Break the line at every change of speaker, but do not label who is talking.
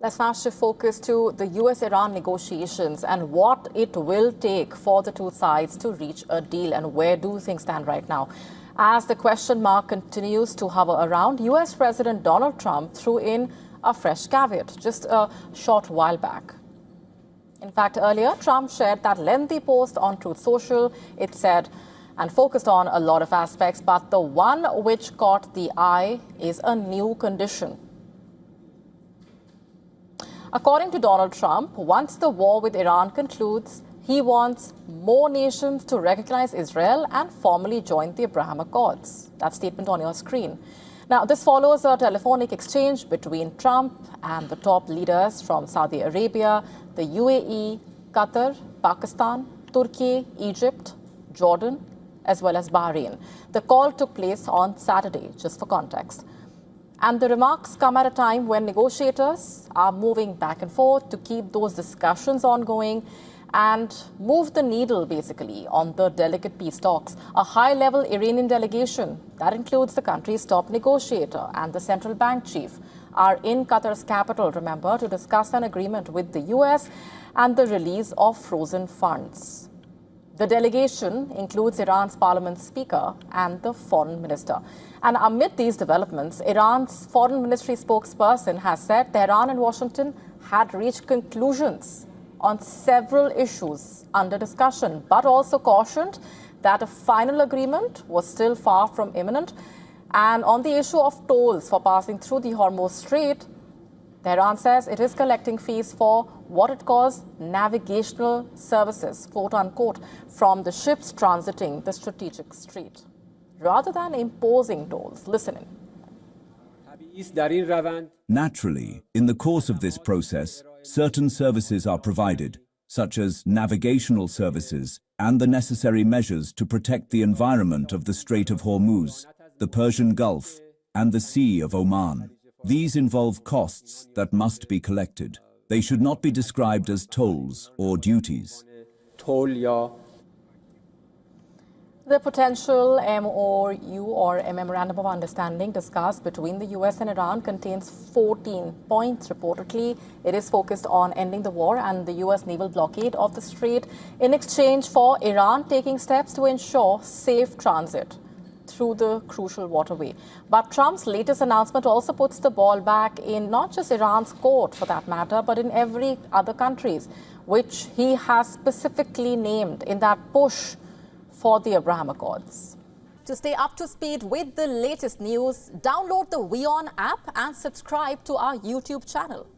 Let's now shift focus to the US-Iran negotiations and what it will take for the two sides to reach a deal, and where do things stand right now. As the question mark continues to hover around, US President Donald Trump threw in a fresh caveat just a short while back. In fact, earlier, Trump shared that lengthy post on Truth Social. It said and focused on a lot of aspects, but the one which caught the eye is a new condition. According to Donald Trump, once the war with Iran concludes, he wants more nations to recognize Israel and formally join the Abraham Accords. That statement on your screen. Now, this follows a telephonic exchange between Trump and the top leaders from Saudi Arabia, the UAE, Qatar, Pakistan, Turkey, Egypt, Jordan, as well as Bahrain. The call took place on Saturday, just for context. And the remarks come at a time when negotiators are moving back and forth to keep those discussions ongoing and move the needle, basically, on the delicate peace talks. A high-level Iranian delegation, that includes the country's top negotiator and the central bank chief, are in Qatar's capital, remember, to discuss an agreement with the US and the release of frozen funds. The delegation includes Iran's parliament speaker and the foreign minister. And amid these developments, Iran's foreign ministry spokesperson has said Tehran and Washington had reached conclusions on several issues under discussion, but also cautioned that a final agreement was still far from imminent. And on the issue of tolls for passing through the Hormuz Strait, Tehran says it is collecting fees for what it calls navigational services, quote unquote, from the ships transiting the strategic strait, rather than imposing tolls. Listen in.
Naturally, in the course of this process, certain services are provided, such as navigational services and the necessary measures to protect the environment of the Strait of Hormuz, the Persian Gulf, and the Sea of Oman. These involve costs that must be collected. They should not be described as tolls or duties.
The potential MOU, or a Memorandum of Understanding, discussed between the US and Iran contains 14 points. Reportedly, it is focused on ending the war and the US naval blockade of the strait in exchange for Iran taking steps to ensure safe transit through the crucial waterway. But Trump's latest announcement also puts the ball back in not just Iran's court, for that matter, but in every other countries, which he has specifically named in that push for the Abraham Accords. To stay up to speed with the latest news, download the WION app and subscribe to our YouTube channel.